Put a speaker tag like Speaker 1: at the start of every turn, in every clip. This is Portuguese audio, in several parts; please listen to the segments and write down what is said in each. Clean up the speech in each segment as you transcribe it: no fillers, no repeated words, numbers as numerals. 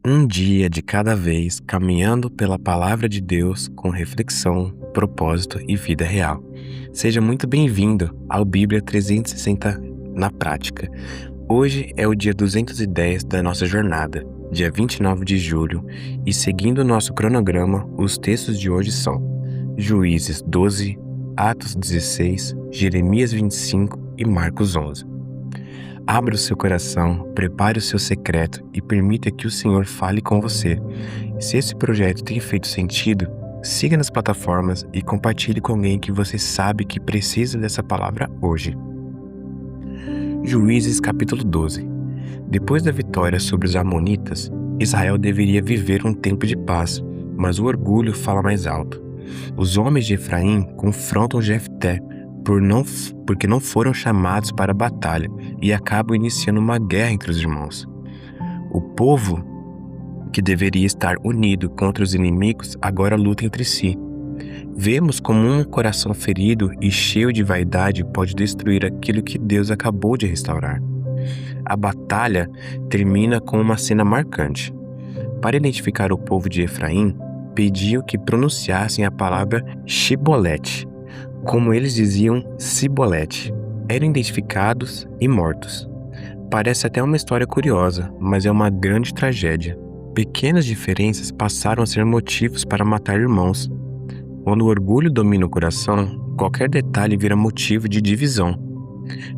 Speaker 1: Um dia de cada vez, caminhando pela palavra de Deus com reflexão, propósito e vida real. Seja muito bem-vindo ao Bíblia 360 na prática. Hoje é o dia 210 da nossa jornada, dia 29 de julho, e seguindo o nosso cronograma, os textos de hoje são Juízes 12, Atos 16, Jeremias 25 e Marcos 11. Abra o seu coração, prepare o seu secreto e permita que o Senhor fale com você. Se esse projeto tem feito sentido, siga nas plataformas e compartilhe com alguém que você sabe que precisa dessa palavra hoje. Juízes capítulo 12. Depois da vitória sobre os amonitas, Israel deveria viver um tempo de paz, mas o orgulho fala mais alto. Os homens de Efraim confrontam Jefté porque não foram chamados para a batalha e acabam iniciando uma guerra entre os irmãos. O povo, que deveria estar unido contra os inimigos, agora luta entre si. Vemos como um coração ferido e cheio de vaidade pode destruir aquilo que Deus acabou de restaurar. A batalha termina com uma cena marcante. Para identificar o povo de Efraim, pediu que pronunciassem a palavra Shibolete. Como eles diziam, Cibolete. Eram identificados e mortos. Parece até uma história curiosa, mas é uma grande tragédia. Pequenas diferenças passaram a ser motivos para matar irmãos. Quando o orgulho domina o coração, qualquer detalhe vira motivo de divisão.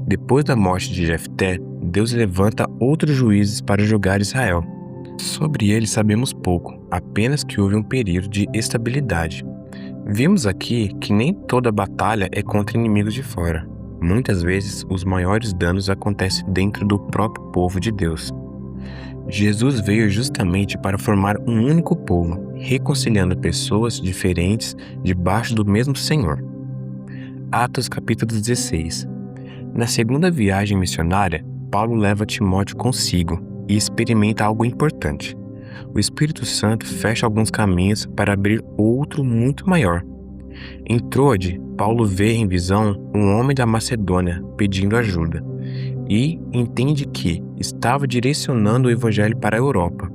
Speaker 1: Depois da morte de Jefté, Deus levanta outros juízes para julgar Israel. Sobre eles sabemos pouco, apenas que houve um período de estabilidade. Vimos aqui que nem toda batalha é contra inimigos de fora. Muitas vezes, os maiores danos acontecem dentro do próprio povo de Deus. Jesus veio justamente para formar um único povo, reconciliando pessoas diferentes debaixo do mesmo Senhor. Atos capítulo 16. Na segunda viagem missionária, Paulo leva Timóteo consigo e experimenta algo importante. O Espírito Santo fecha alguns caminhos para abrir outro muito maior. Em Troade, Paulo vê em visão um homem da Macedônia pedindo ajuda e entende que estava direcionando o evangelho para a Europa.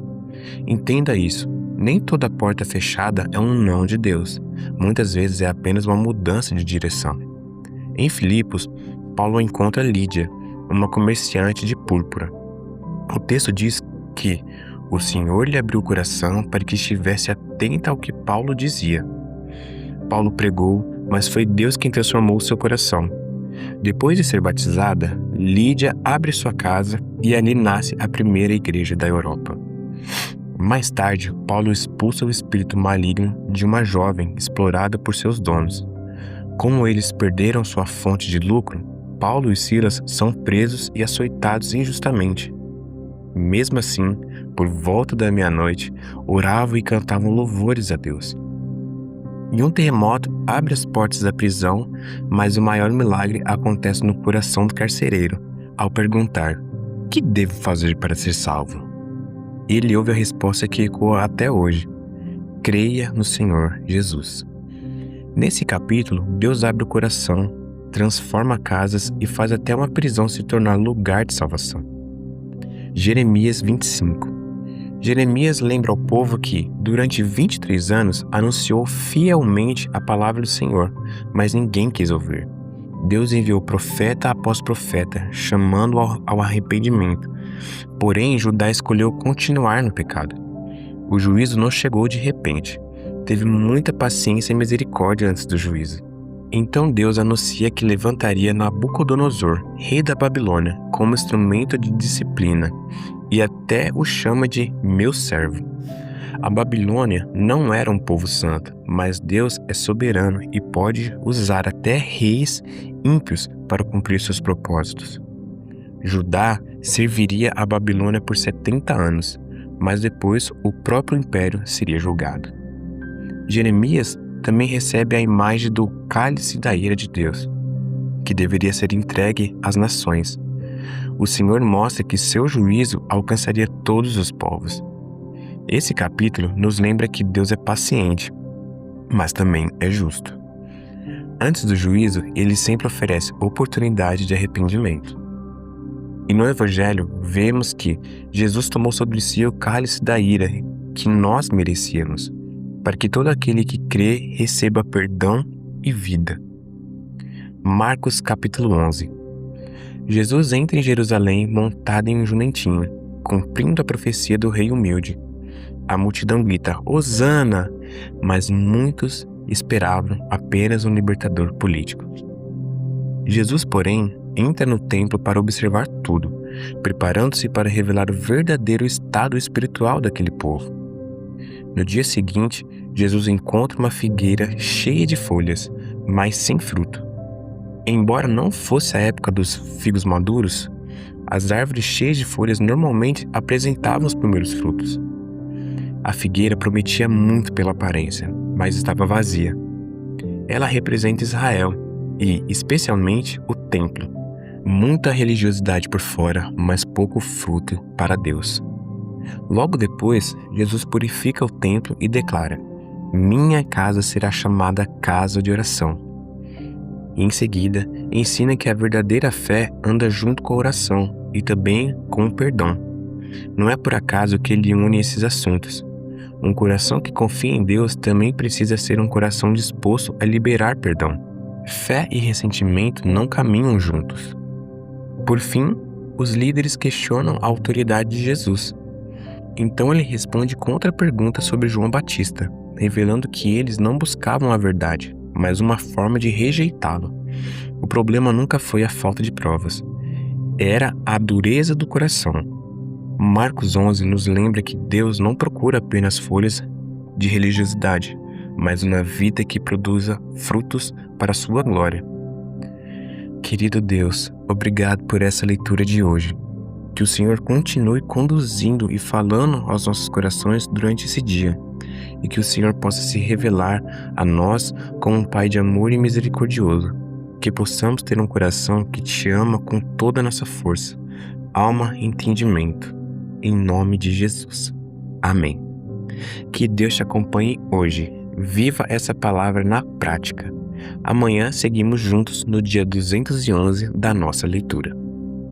Speaker 1: Entenda isso, nem toda porta fechada é um não de Deus. Muitas vezes é apenas uma mudança de direção. Em Filipos, Paulo encontra Lídia, uma comerciante de púrpura. O texto diz que o Senhor lhe abriu o coração para que estivesse atenta ao que Paulo dizia. Paulo pregou, mas foi Deus quem transformou o seu coração. Depois de ser batizada, Lídia abre sua casa e ali nasce a primeira igreja da Europa. Mais tarde, Paulo expulsa o espírito maligno de uma jovem explorada por seus donos. Como eles perderam sua fonte de lucro, Paulo e Silas são presos e açoitados injustamente. Mesmo assim, por volta da meia-noite, oravam e cantavam louvores a Deus. E um terremoto abre as portas da prisão, mas o maior milagre acontece no coração do carcereiro, ao perguntar: "Que devo fazer para ser salvo?" Ele ouve a resposta que ecoa até hoje: "Creia no Senhor Jesus." Nesse capítulo, Deus abre o coração, transforma casas e faz até uma prisão se tornar lugar de salvação. Jeremias 25. Jeremias lembra ao povo que, durante 23 anos, anunciou fielmente a palavra do Senhor, mas ninguém quis ouvir. Deus enviou profeta após profeta, chamando ao arrependimento. Porém, Judá escolheu continuar no pecado. O juízo não chegou de repente. Teve muita paciência e misericórdia antes do juízo. Então Deus anuncia que levantaria Nabucodonosor, rei da Babilônia, como instrumento de disciplina, e até o chama de meu servo. A Babilônia não era um povo santo, mas Deus é soberano e pode usar até reis ímpios para cumprir seus propósitos. Judá serviria a Babilônia por 70 anos, mas depois o próprio império seria julgado. Jeremias também recebe a imagem do cálice da ira de Deus, que deveria ser entregue às nações. O Senhor mostra que seu juízo alcançaria todos os povos. Esse capítulo nos lembra que Deus é paciente, mas também é justo. Antes do juízo, ele sempre oferece oportunidade de arrependimento. E no Evangelho, vemos que Jesus tomou sobre si o cálice da ira que nós merecíamos, para que todo aquele que crê receba perdão e vida. Marcos capítulo 11. Jesus entra em Jerusalém montado em um jumentinho, cumprindo a profecia do rei humilde. A multidão grita, Hosana! Mas muitos esperavam apenas um libertador político. Jesus, porém, entra no templo para observar tudo, preparando-se para revelar o verdadeiro estado espiritual daquele povo. No dia seguinte, Jesus encontra uma figueira cheia de folhas, mas sem fruto. Embora não fosse a época dos figos maduros, as árvores cheias de folhas normalmente apresentavam os primeiros frutos. A figueira prometia muito pela aparência, mas estava vazia. Ela representa Israel e, especialmente, o templo. Muita religiosidade por fora, mas pouco fruto para Deus. Logo depois, Jesus purifica o templo e declara: Minha casa será chamada casa de oração. E em seguida, ensina que a verdadeira fé anda junto com a oração e também com o perdão. Não é por acaso que ele une esses assuntos. Um coração que confia em Deus também precisa ser um coração disposto a liberar perdão. Fé e ressentimento não caminham juntos. Por fim, os líderes questionam a autoridade de Jesus. Então ele responde contra-pergunta sobre João Batista, revelando que eles não buscavam a verdade, mas uma forma de rejeitá-lo. O problema nunca foi a falta de provas. Era a dureza do coração. Marcos 11 nos lembra que Deus não procura apenas folhas de religiosidade, mas uma vida que produza frutos para a sua glória. Querido Deus, obrigado por essa leitura de hoje. Que o Senhor continue conduzindo e falando aos nossos corações durante esse dia, e que o Senhor possa se revelar a nós como um Pai de amor e misericordioso, que possamos ter um coração que te ama com toda a nossa força, alma e entendimento. Em nome de Jesus. Amém. Que Deus te acompanhe hoje. Viva essa palavra na prática. Amanhã seguimos juntos no dia 211 da nossa leitura.